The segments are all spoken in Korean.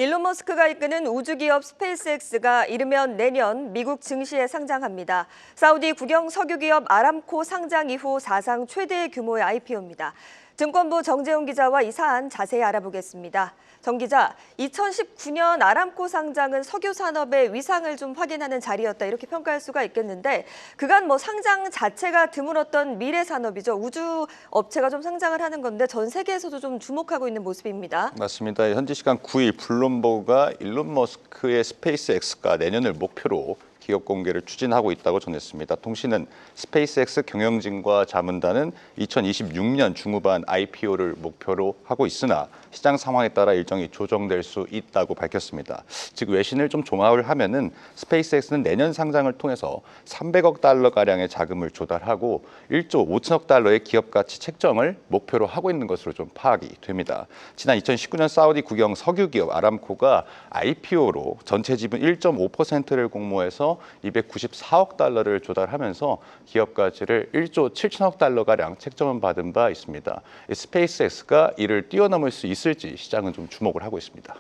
일론 머스크가 이끄는 우주기업 스페이스X가 이르면 내년 미국 증시에 상장합니다. 사우디 국영 석유기업 아람코 상장 이후 사상 최대 규모의 IPO입니다. 증권부 정재훈 기자와 이 사안 자세히 알아보겠습니다. 정 기자, 2019년 아람코 상장은 석유 산업의 위상을 좀 확인하는 자리였다 이렇게 평가할 수가 있겠는데 그간 상장 자체가 드물었던 미래 산업이죠. 우주 업체가 좀 상장을 하는 건데 전 세계에서도 좀 주목하고 있는 모습입니다. 맞습니다. 현지 시간 9일 블룸버그가 일론 머스크의 스페이스X가 내년을 목표로 기업 공개를 추진하고 있다고 전했습니다. 통신은 스페이스X 경영진과 자문단은 2026년 중후반 IPO를 목표로 하고 있으나 시장 상황에 따라 일정이 조정될 수 있다고 밝혔습니다. 즉 외신을 좀 종합을 하면은 스페이스X는 내년 상장을 통해서 300억 달러 가량의 자금을 조달하고 1조 5천억 달러의 기업 가치 책정을 목표로 하고 있는 것으로 좀 파악이 됩니다. 지난 2019년 사우디 국영 석유 기업 아람코가 IPO로 전체 지분 1.5%를 공모해서 294억 달러를 조달하면서 기업 가치를 1조 7천억 달러 가량 책정을 받은 바 있습니다. 스페이스X가 이를 뛰어넘을 수 있을지 시장은 좀 주목을 하고 있습니다.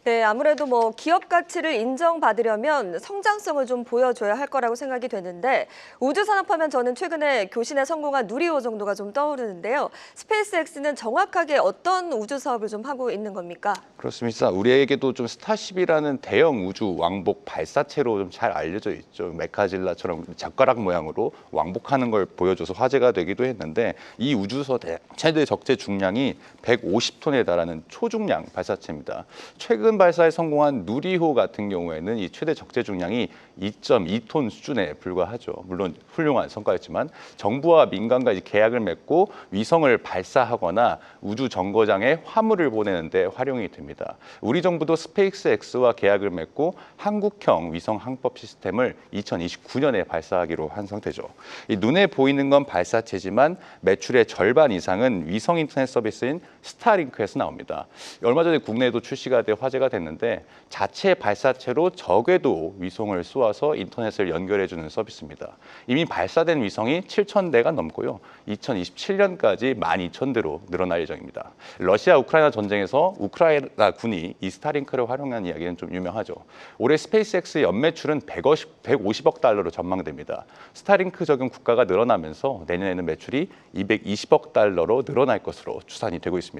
네, 아무래도 기업 가치를 인정받으려면 성장성을 좀 보여줘야 할 거라고 생각이 되는데 우주 산업하면 저는 최근에 교신에 성공한 누리호 정도가 좀 떠오르는데요. 스페이스X는 정확하게 어떤 우주 사업을 좀 하고 있는 겁니까? 그렇습니다. 우리에게도 좀 스타쉽이라는 대형 우주 왕복 발사체로 좀 잘 알려져 있죠. 메카질라처럼 젓가락 모양으로 왕복하는 걸 보여줘서 화제가 되기도 했는데 이 우주선 최대 적재 중량이 150톤에 달하는 초중량 발사체입니다. 최근 발사에 성공한 누리호 같은 경우에는 이 최대 적재 중량이 2.2톤 수준에 불과하죠. 물론 훌륭한 성과였지만 정부와 민간과 계약을 맺고 위성을 발사하거나 우주 정거장에 화물을 보내는 데 활용이 됩니다. 우리 정부도 스페이스X와 계약을 맺고 한국형 위성 항법 시스템을 2029년에 발사하기로 한 상태죠. 이 눈에 보이는 건 발사체지만 매출의 절반 이상은 위성 인터넷 서비스인 스타링크에서 나옵니다. 얼마 전에 국내에도 출시가 돼 화제가 됐는데 자체 발사체로 적외도 위성을 쏘아서 인터넷을 연결해주는 서비스입니다. 이미 발사된 위성이 7,000대가 넘고요. 2027년까지 12,000대로 늘어날 예정입니다. 러시아 우크라이나 전쟁에서 우크라이나 군이 이 스타링크를 활용한 이야기는 좀 유명하죠. 올해 스페이스X의 연매출은 150억 달러로 전망됩니다. 스타링크 적용 국가가 늘어나면서 내년에는 매출이 220억 달러로 늘어날 것으로 추산이 되고 있습니다.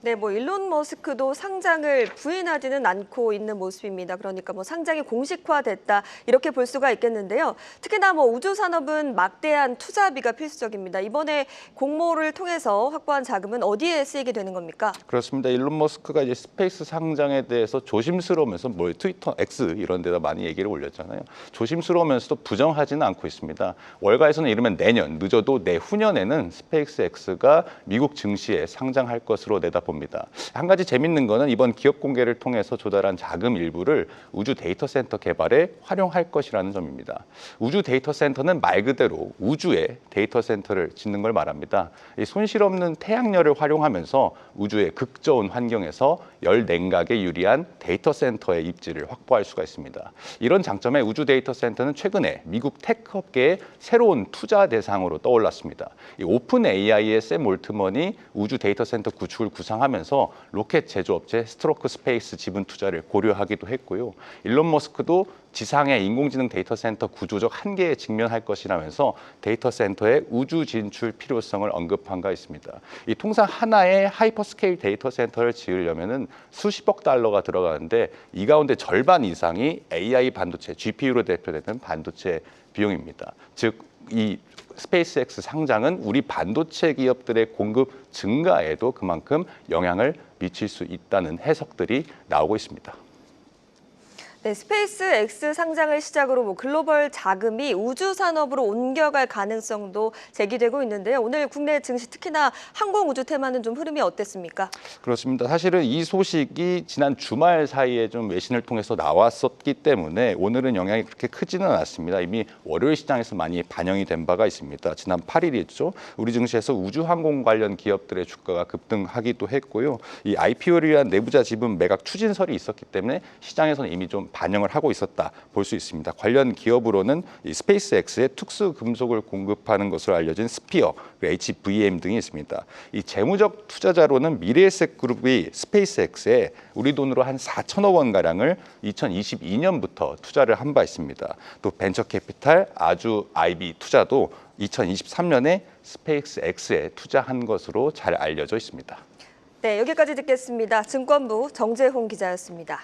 네, 일론 머스크도 상장을 부인하지는 않고 있는 모습입니다. 그러니까 상장이 공식화됐다 이렇게 볼 수가 있겠는데요. 특히나 우주 산업은 막대한 투자비가 필수적입니다. 이번에 공모를 통해서 확보한 자금은 어디에 쓰이게 되는 겁니까? 그렇습니다. 일론 머스크가 이제 스페이스 상장에 대해서 조심스러우면서 트위터 X 이런 데다 많이 얘기를 올렸잖아요. 조심스러우면서도 부정하지는 않고 있습니다. 월가에서는 이르면 내년, 늦어도 내후년에는 스페이스 X가 미국 증시에 상장할 것으로 내다봅니다. 한 가지 재밌는 거는 이번 기업 공개를 통해서 조달한 자금 일부를 우주 데이터 센터 개발에 활용할 것이라는 점입니다. 우주 데이터 센터는 말 그대로 우주에 데이터 센터를 짓는 걸 말합니다. 이 손실 없는 태양열을 활용하면서 우주의 극저온 환경에서 열 냉각에 유리한 데이터 센터의 입지를 확보할 수가 있습니다. 이런 장점에 우주 데이터 센터는 최근에 미국 테크 업계의 새로운 투자 대상으로 떠올랐습니다. 이 오픈 AI의 샘 올트먼이 우주 데이터 센터 구축을 구상하면서 로켓 제조업체 스트로크 스페이스 지분 투자를 고려하기도 했고요. 일론 머스크도 지상의 인공지능 데이터 센터 구조적 한계에 직면할 것이라면서 데이터 센터의 우주 진출 필요성을 언급한 바 있습니다. 이 통상 하나의 하이퍼스케일 데이터 센터를 지으려면은 수십억 달러가 들어가는데 이 가운데 절반 이상이 AI 반도체, GPU로 대표되는 반도체 비용입니다. 즉, 이 스페이스X 상장은 우리 반도체 기업들의 공급 증가에도 그만큼 영향을 미칠 수 있다는 해석들이 나오고 있습니다. 네, 스페이스X 상장을 시작으로 글로벌 자금이 우주 산업으로 옮겨갈 가능성도 제기되고 있는데요. 오늘 국내 증시 특히나 항공우주 테마는 좀 흐름이 어땠습니까? 그렇습니다. 사실은 이 소식이 지난 주말 사이에 좀 외신을 통해서 나왔었기 때문에 오늘은 영향이 그렇게 크지는 않았습니다. 이미 월요일 시장에서 많이 반영이 된 바가 있습니다. 지난 8일이었죠. 우리 증시에서 우주항공 관련 기업들의 주가가 급등하기도 했고요. 이 IPO를 위한 내부자 지분 매각 추진설이 있었기 때문에 시장에서는 이미 좀 반영을 하고 있었다 볼 수 있습니다. 관련 기업으로는 이 스페이스X에 특수 금속을 공급하는 것으로 알려진 스피어, HVM 등이 있습니다. 이 재무적 투자자로는 미래에셋그룹이 스페이스X에 우리 돈으로 한 4천억 원 가량을 2022년부터 투자를 한 바 있습니다. 또 벤처캐피탈 아주 IB 투자도 2023년에 스페이스X에 투자한 것으로 잘 알려져 있습니다. 네, 여기까지 듣겠습니다. 증권부 정재홍 기자였습니다.